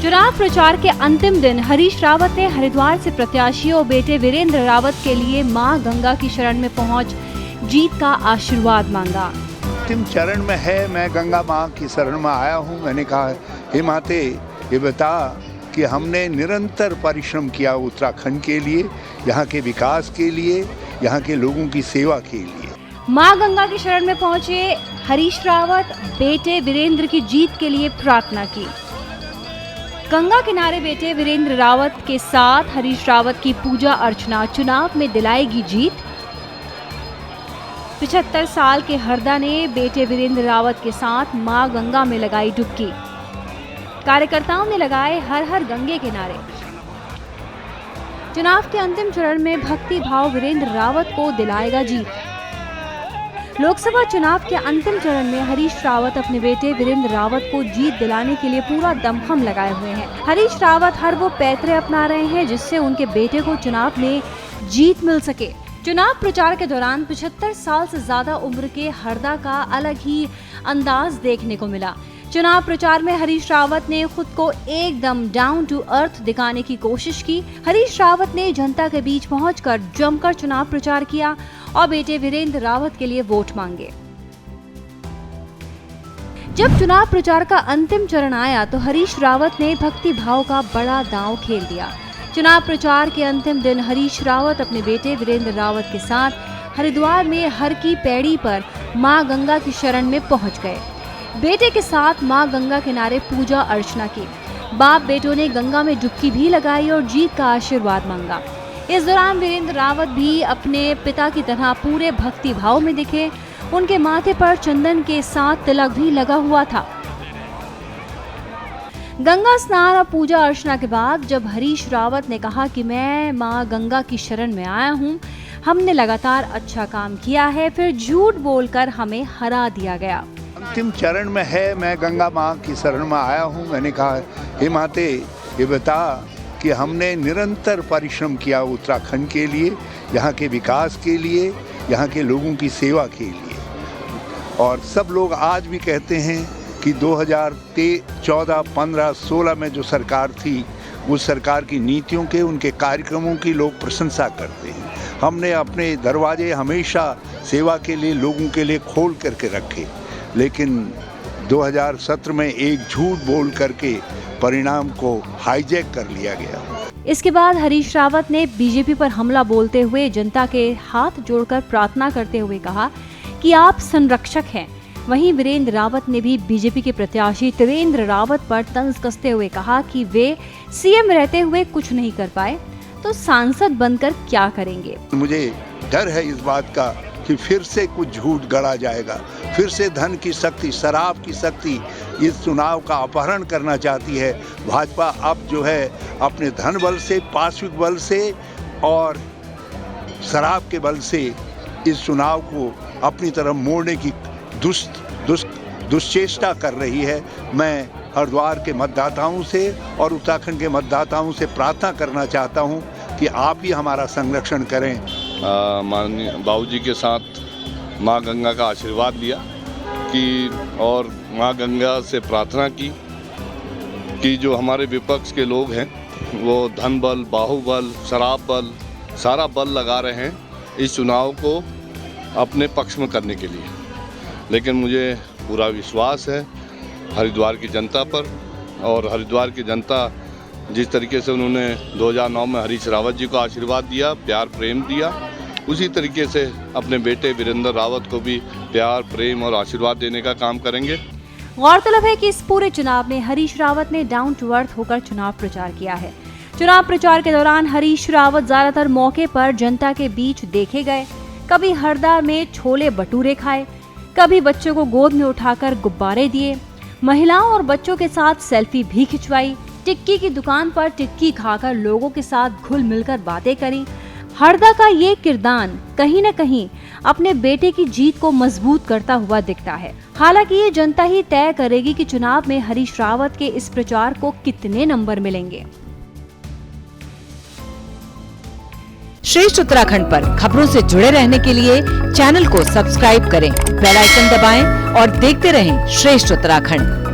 चुनाव प्रचार के अंतिम दिन हरीश रावत ने हरिद्वार से प्रत्याशियों बेटे वीरेंद्र रावत के लिए मां गंगा की शरण में पहुंच जीत का आशीर्वाद मांगा। अंतिम चरण में है, मैं गंगा मां की शरण में आया हूं। मैंने कहा, हे माते, ये बता कि हमने निरंतर परिश्रम किया उत्तराखंड के लिए, यहाँ के विकास के लिए, यहाँ के लोगों की सेवा के लिए। मां गंगा की शरण में पहुंचे हरीश रावत बेटे वीरेंद्र की जीत के लिए प्रार्थना की। गंगा किनारे बेटे वीरेंद्र रावत के साथ हरीश रावत की पूजा अर्चना चुनाव में दिलाएगी जीत। 75 साल के हरदा ने बेटे वीरेंद्र रावत के साथ मां गंगा में लगाई डुबकी। कार्यकर्ताओं ने लगाए हर हर गंगे के नारे। चुनाव के अंतिम चरण में भक्ति भाव वीरेंद्र रावत को दिलाएगा जीत। लोकसभा चुनाव के अंतिम चरण में हरीश रावत अपने बेटे वीरेंद्र रावत को जीत दिलाने के लिए पूरा दमखम लगाए हुए हैं। हरीश रावत हर वो पैतरे अपना रहे हैं जिससे उनके बेटे को चुनाव में जीत मिल सके। चुनाव प्रचार के दौरान 75 साल से ज्यादा उम्र के हरदा का अलग ही अंदाज देखने को मिला। चुनाव प्रचार में हरीश रावत ने खुद को एकदम डाउन टू अर्थ दिखाने की कोशिश की। हरीश रावत ने जनता के बीच पहुंचकर जमकर चुनाव प्रचार किया और बेटे वीरेंद्र रावत के लिए वोट मांगे। जब चुनाव प्रचार का अंतिम चरण आया तो हरीश रावत ने भक्ति भाव का बड़ा दांव खेल दिया। चुनाव प्रचार के अंतिम दिन हरीश रावत अपने बेटे वीरेंद्र रावत के साथ हरिद्वार में हर की पैड़ी पर मां गंगा की शरण में पहुंच गए। बेटे के साथ मां गंगा किनारे पूजा अर्चना की। बाप बेटों ने गंगा में डुबकी भी लगाई और जीत का आशीर्वाद मांगा। इस दौरान वीरेंद्र रावत भी अपने पिता की तरह पूरे भक्ति भाव में दिखे। उनके माथे पर चंदन के साथ तिलक भी लगा हुआ था। गंगा स्नान और पूजा अर्चना के बाद जब हरीश रावत ने कहा कि मैं मां गंगा की शरण में आया हूं, हमने लगातार अच्छा काम किया है, फिर झूठ बोलकर हमें हरा दिया गया। अंतिम चरण में है, मैं गंगा मां की शरण में आया हूं। मैंने कहा, हे माते, ये बता कि हमने निरंतर परिश्रम किया उत्तराखंड के लिए, यहाँ के विकास के लिए, यहाँ के लोगों की सेवा के लिए। और सब लोग आज भी कहते हैं कि 2014, 15, 16 में जो सरकार थी, उस सरकार की नीतियों के, उनके कार्यक्रमों की लोग प्रशंसा करते हैं। हमने अपने दरवाजे हमेशा सेवा के लिए, लोगों के लिए खोल करके रखे, लेकिन 2017 में एक झूठ बोल करके परिणाम को हाईजैक कर लिया गया। इसके बाद हरीश रावत ने बीजेपी पर हमला बोलते हुए जनता के हाथ जोड़कर प्रार्थना करते हुए कहा कि आप संरक्षक हैं। वहीं वीरेंद्र रावत ने भी बीजेपी के प्रत्याशी त्रिवेंद्र रावत पर तंज कसते हुए कहा कि वे सीएम रहते हुए कुछ नहीं कर पाए तो सांसद बनकर क्या करेंगे। मुझे डर है इस बात का कि फिर से कुछ झूठ गढ़ा जाएगा, फिर से धन की शक्ति, शराब की शक्ति इस चुनाव का अपहरण करना चाहती है। भाजपा अब जो है अपने धन बल से, पार्श्विक बल से और शराब के बल से इस चुनाव को अपनी तरफ मोड़ने की दुश्चेष्टा कर रही है। मैं हरिद्वार के मतदाताओं से और उत्तराखंड के मतदाताओं से प्रार्थना करना चाहता हूं कि आप ही हमारा संरक्षण करें। माननीय बाबूजी के साथ मां गंगा का आशीर्वाद लिया और मां गंगा से प्रार्थना की कि जो हमारे विपक्ष के लोग हैं वो धन बल, बाहुबल, शराब बल, सारा बल लगा रहे हैं इस चुनाव को अपने पक्ष में करने के लिए। लेकिन मुझे पूरा विश्वास है हरिद्वार की जनता पर, और हरिद्वार की जनता जिस तरीके से उन्होंने 2009 में हरीश रावत जी को आशीर्वाद दिया, प्यार प्रेम दिया, उसी तरीके से अपने बेटे वीरेंद्र रावत को भी प्यार प्रेम और आशीर्वाद देने का काम करेंगे। गौरतलब है कि इस पूरे चुनाव में हरीश रावत ने डाउन टू अर्थ होकर चुनाव प्रचार किया है। चुनाव प्रचार के दौरान हरीश रावत ज्यादातर मौके पर जनता के बीच देखे गए। कभी हरदा में छोले भटूरे खाए, कभी बच्चों को गोद में उठाकर गुब्बारे दिए, महिलाओं और बच्चों के साथ सेल्फी भी खिंचवाई, टिक्की की दुकान पर टिक्की खाकर लोगों के साथ घुल मिलकर बातें करी। हरदा का ये किरदार कहीं न कहीं अपने बेटे की जीत को मजबूत करता हुआ दिखता है। हालांकि ये जनता ही तय करेगी कि चुनाव में हरीश रावत के इस प्रचार को कितने नंबर मिलेंगे। श्रेष्ठ उत्तराखंड पर खबरों से जुड़े रहने के लिए चैनल को सब्सक्राइब करें, बेल आइकन दबाएं और देखते रहें श्रेष्ठ उत्तराखंड।